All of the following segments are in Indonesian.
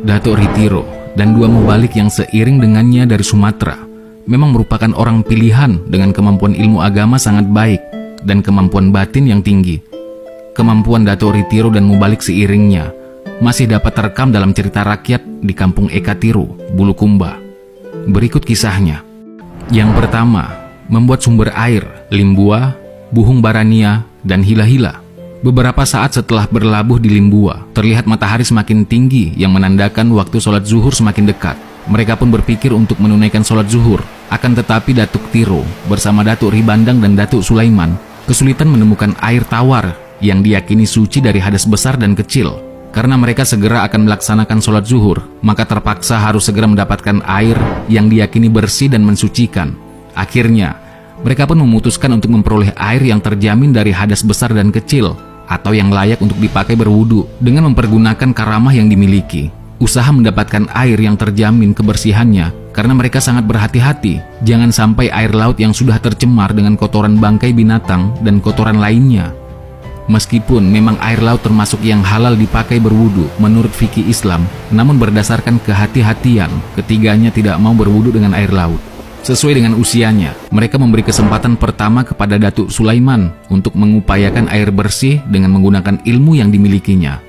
Datuk Ritiro dan dua mubalik yang seiring dengannya dari Sumatera memang merupakan orang pilihan dengan kemampuan ilmu agama sangat baik dan kemampuan batin yang tinggi. Kemampuan Datuk Ritiro dan mubalik seiringnya masih dapat terekam dalam cerita rakyat di kampung Ekatiro, Bulukumba. Berikut kisahnya. Yang pertama, membuat sumber air, Limbua, Buhung Barania, dan Hila-Hila. Beberapa saat setelah berlabuh di Limbua, terlihat matahari semakin tinggi yang menandakan waktu sholat zuhur semakin dekat. Mereka pun berpikir untuk menunaikan sholat zuhur. Akan tetapi Datuk Tiro bersama Datuk Ribandang dan Datuk Sulaiman kesulitan menemukan air tawar yang diyakini suci dari hadas besar dan kecil. Karena mereka segera akan melaksanakan sholat zuhur, maka terpaksa harus segera mendapatkan air yang diyakini bersih dan mensucikan. Akhirnya, mereka pun memutuskan untuk memperoleh air yang terjamin dari hadas besar dan kecil, atau yang layak untuk dipakai berwudu dengan mempergunakan karamah yang dimiliki. Usaha mendapatkan air yang terjamin kebersihannya karena mereka sangat berhati-hati. Jangan sampai air laut yang sudah tercemar dengan kotoran bangkai binatang dan kotoran lainnya. Meskipun memang air laut termasuk yang halal dipakai berwudu menurut fikih Islam, namun berdasarkan kehati-hatian, ketiganya tidak mau berwudu dengan air laut. Sesuai dengan usianya, mereka memberi kesempatan pertama kepada Datuk Sulaiman untuk mengupayakan air bersih dengan menggunakan ilmu yang dimilikinya.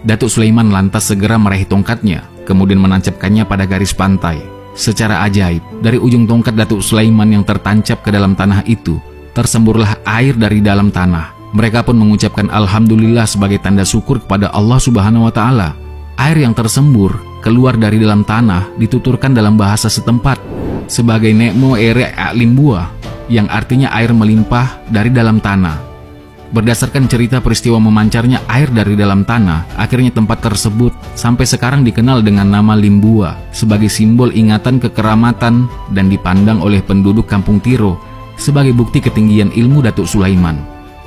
Datuk Sulaiman lantas segera meraih tongkatnya, kemudian menancapkannya pada garis pantai. Secara ajaib, dari ujung tongkat Datuk Sulaiman yang tertancap ke dalam tanah itu, tersemburlah air dari dalam tanah. Mereka pun mengucapkan Alhamdulillah sebagai tanda syukur kepada Allah Subhanahu wa Ta'ala. Air yang tersembur keluar dari dalam tanah dituturkan dalam bahasa setempat sebagai Nekmo Ere Limbua, yang artinya air melimpah dari dalam tanah. Berdasarkan cerita peristiwa memancarnya air dari dalam tanah, akhirnya tempat tersebut sampai sekarang dikenal dengan nama Limbua sebagai simbol ingatan kekeramatan dan dipandang oleh penduduk kampung Tiro sebagai bukti ketinggian ilmu Datuk Sulaiman.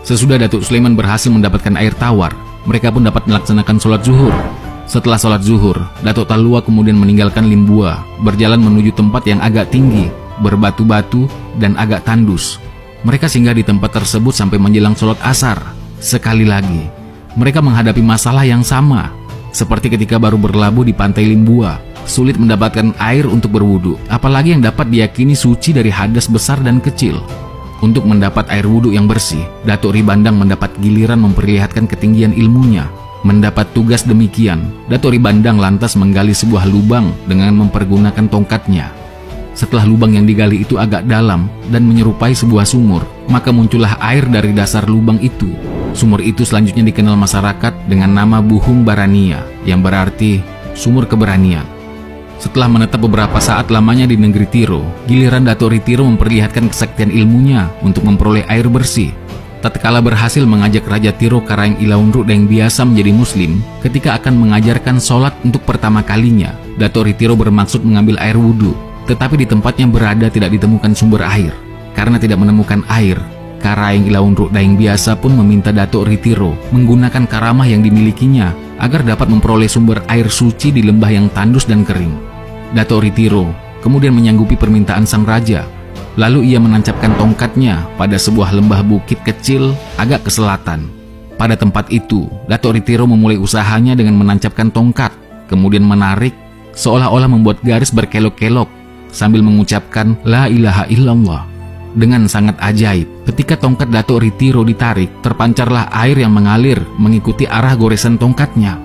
Sesudah Datuk Sulaiman berhasil mendapatkan air tawar, mereka pun dapat melaksanakan sholat zuhur. Setelah sholat zuhur, Datuk Talua kemudian meninggalkan Limbua, berjalan menuju tempat yang agak tinggi, berbatu-batu, dan agak tandus. Mereka singgah di tempat tersebut sampai menjelang sholat asar. Sekali lagi, mereka menghadapi masalah yang sama. Seperti ketika baru berlabuh di pantai Limbua, sulit mendapatkan air untuk berwudu, apalagi yang dapat diyakini suci dari hadas besar dan kecil. Untuk mendapat air wudhu yang bersih, Datuk Ribandang mendapat giliran memperlihatkan ketinggian ilmunya. Mendapat tugas demikian, Datuk Ribandang lantas menggali sebuah lubang dengan mempergunakan tongkatnya. Setelah lubang yang digali itu agak dalam dan menyerupai sebuah sumur, maka muncullah air dari dasar lubang itu. Sumur itu selanjutnya dikenal masyarakat dengan nama Buhung Barania, yang berarti sumur keberanian. Setelah menetap beberapa saat lamanya di negeri Tiro, giliran Datuk Ritiro memperlihatkan kesaktian ilmunya untuk memperoleh air bersih. Tatkala berhasil mengajak Raja Tiro Karaeng Ilaunruk yang biasa menjadi muslim, ketika akan mengajarkan sholat untuk pertama kalinya, Datuk Ritiro bermaksud mengambil air wudhu, tetapi di tempatnya berada tidak ditemukan sumber air. Karena tidak menemukan air, Karaeng Ilaunruk yang biasa pun meminta Datuk Ritiro menggunakan karamah yang dimilikinya agar dapat memperoleh sumber air suci di lembah yang tandus dan kering. Datuk Ritiro kemudian menyanggupi permintaan sang raja. Lalu ia menancapkan tongkatnya pada sebuah lembah bukit kecil agak ke selatan. Pada tempat itu, Datuk Ritiro memulai usahanya dengan menancapkan tongkat, kemudian menarik, seolah-olah membuat garis berkelok-kelok, sambil mengucapkan La ilaha illallah. Dengan sangat ajaib, ketika tongkat Datuk Ritiro ditarik, terpancarlah air yang mengalir mengikuti arah goresan tongkatnya.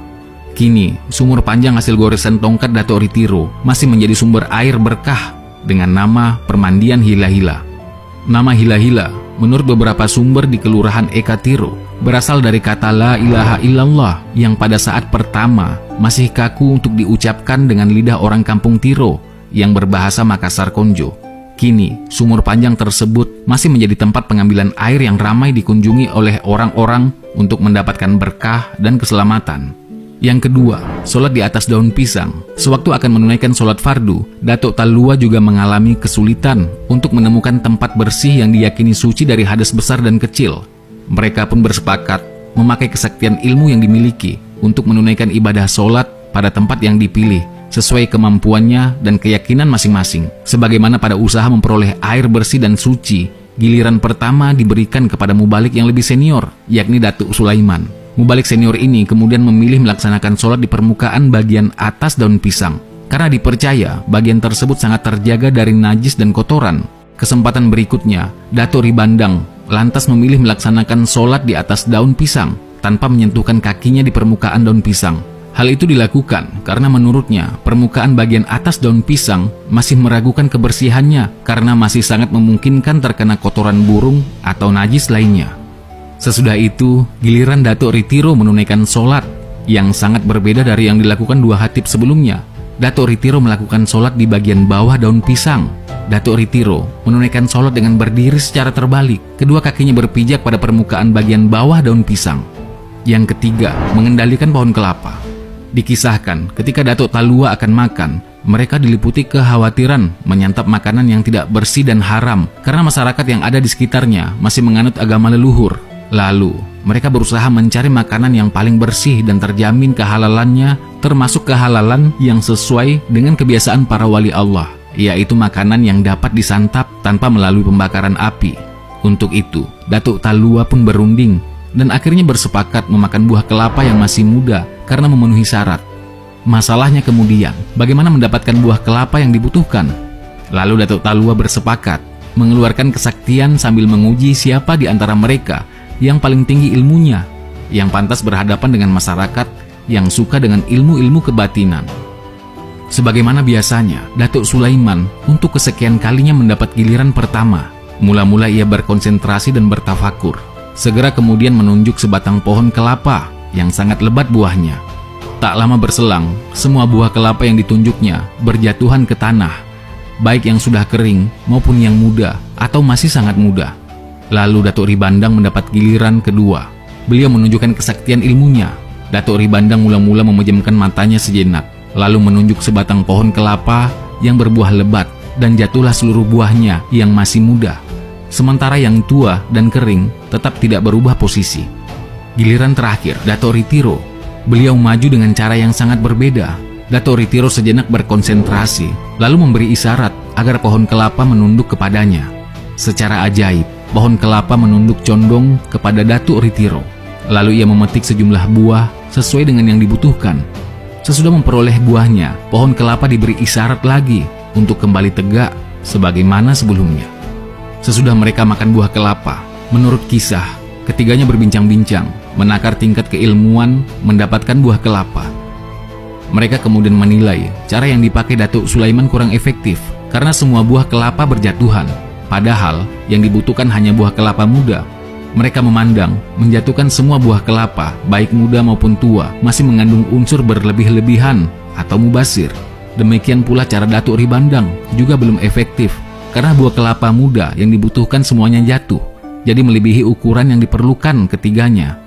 Kini, sumur panjang hasil goresan tongkat Datuk Ritiro masih menjadi sumber air berkah dengan nama Permandian Hila-Hila. Nama Hila-Hila, menurut beberapa sumber di Kelurahan Ekatiro, berasal dari kata La ilaha illallah yang pada saat pertama masih kaku untuk diucapkan dengan lidah orang kampung Tiro yang berbahasa Makassar Konjo. Kini, sumur panjang tersebut masih menjadi tempat pengambilan air yang ramai dikunjungi oleh orang-orang untuk mendapatkan berkah dan keselamatan. Yang kedua, sholat di atas daun pisang. Sewaktu akan menunaikan sholat fardu, Datuk Talua juga mengalami kesulitan untuk menemukan tempat bersih yang diyakini suci dari hadas besar dan kecil. Mereka pun bersepakat memakai kesaktian ilmu yang dimiliki untuk menunaikan ibadah sholat pada tempat yang dipilih sesuai kemampuannya dan keyakinan masing-masing. Sebagaimana pada usaha memperoleh air bersih dan suci, giliran pertama diberikan kepada mubalik yang lebih senior, yakni Datuk Sulaiman. Mubalik senior ini kemudian memilih melaksanakan sholat di permukaan bagian atas daun pisang, karena dipercaya bagian tersebut sangat terjaga dari najis dan kotoran. Kesempatan berikutnya, Datuk Ribandang lantas memilih melaksanakan sholat di atas daun pisang, tanpa menyentuhkan kakinya di permukaan daun pisang. Hal itu dilakukan karena menurutnya permukaan bagian atas daun pisang masih meragukan kebersihannya karena masih sangat memungkinkan terkena kotoran burung atau najis lainnya. Sesudah itu, giliran Datuk Ritiro menunaikan sholat yang sangat berbeda dari yang dilakukan dua khatib sebelumnya. Datuk Ritiro melakukan sholat di bagian bawah daun pisang. Datuk Ritiro menunaikan sholat dengan berdiri secara terbalik, kedua kakinya berpijak pada permukaan bagian bawah daun pisang. Yang ketiga, mengendalikan pohon kelapa. Dikisahkan ketika Datuk Talua akan makan, mereka diliputi kekhawatiran menyantap makanan yang tidak bersih dan haram karena masyarakat yang ada di sekitarnya masih menganut agama leluhur. Lalu, mereka berusaha mencari makanan yang paling bersih dan terjamin kehalalannya, termasuk kehalalan yang sesuai dengan kebiasaan para wali Allah, yaitu makanan yang dapat disantap tanpa melalui pembakaran api. Untuk itu, Datuk Talua pun berunding dan akhirnya bersepakat memakan buah kelapa yang masih muda karena memenuhi syarat. Masalahnya kemudian, bagaimana mendapatkan buah kelapa yang dibutuhkan? Lalu Datuk Talua bersepakat mengeluarkan kesaktian sambil menguji siapa di antara mereka yang paling tinggi ilmunya, yang pantas berhadapan dengan masyarakat yang suka dengan ilmu-ilmu kebatinan. Sebagaimana biasanya, Datuk Sulaiman untuk kesekian kalinya mendapat giliran pertama. Mula-mula ia berkonsentrasi dan bertafakur. Segera kemudian menunjuk sebatang pohon kelapa yang sangat lebat buahnya. Tak lama berselang, semua buah kelapa yang ditunjuknya berjatuhan ke tanah, baik yang sudah kering maupun yang muda atau masih sangat muda. Lalu Datuk Ribandang mendapat giliran kedua. Beliau menunjukkan kesaktian ilmunya. Datuk Ribandang mula-mula memejamkan matanya sejenak, lalu menunjuk sebatang pohon kelapa yang berbuah lebat, dan jatuhlah seluruh buahnya yang masih muda. Sementara yang tua dan kering tetap tidak berubah posisi. Giliran terakhir, Datuk Ritiro. Beliau maju dengan cara yang sangat berbeda. Datuk Ritiro sejenak berkonsentrasi, lalu memberi isyarat agar pohon kelapa menunduk kepadanya. Secara ajaib, pohon kelapa menunduk condong kepada Datuk Ritiro. Lalu ia memetik sejumlah buah sesuai dengan yang dibutuhkan. Sesudah memperoleh buahnya, pohon kelapa diberi isyarat lagi untuk kembali tegak sebagaimana sebelumnya. Sesudah mereka makan buah kelapa, menurut kisah, ketiganya berbincang-bincang, menakar tingkat keilmuan mendapatkan buah kelapa. Mereka kemudian menilai cara yang dipakai Datuk Sulaiman kurang efektif karena semua buah kelapa berjatuhan, padahal yang dibutuhkan hanya buah kelapa muda. Mereka memandang menjatuhkan semua buah kelapa, baik muda maupun tua, masih mengandung unsur berlebih-lebihan atau mubasir. Demikian pula cara Datuk Ribandang juga belum efektif, karena buah kelapa muda yang dibutuhkan semuanya jatuh, jadi melebihi ukuran yang diperlukan ketiganya.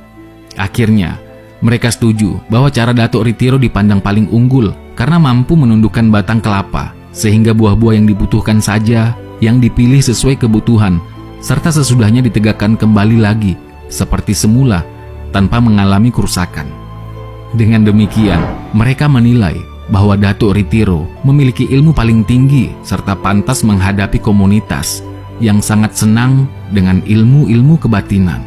Akhirnya, mereka setuju bahwa cara Datuk Ritiro dipandang paling unggul karena mampu menundukkan batang kelapa, sehingga buah-buah yang dibutuhkan saja yang dipilih sesuai kebutuhan, serta sesudahnya ditegakkan kembali lagi seperti semula tanpa mengalami kerusakan. Dengan demikian, mereka menilai bahwa Datuk Ritiro memiliki ilmu paling tinggi serta pantas menghadapi komunitas yang sangat senang dengan ilmu-ilmu kebatinan.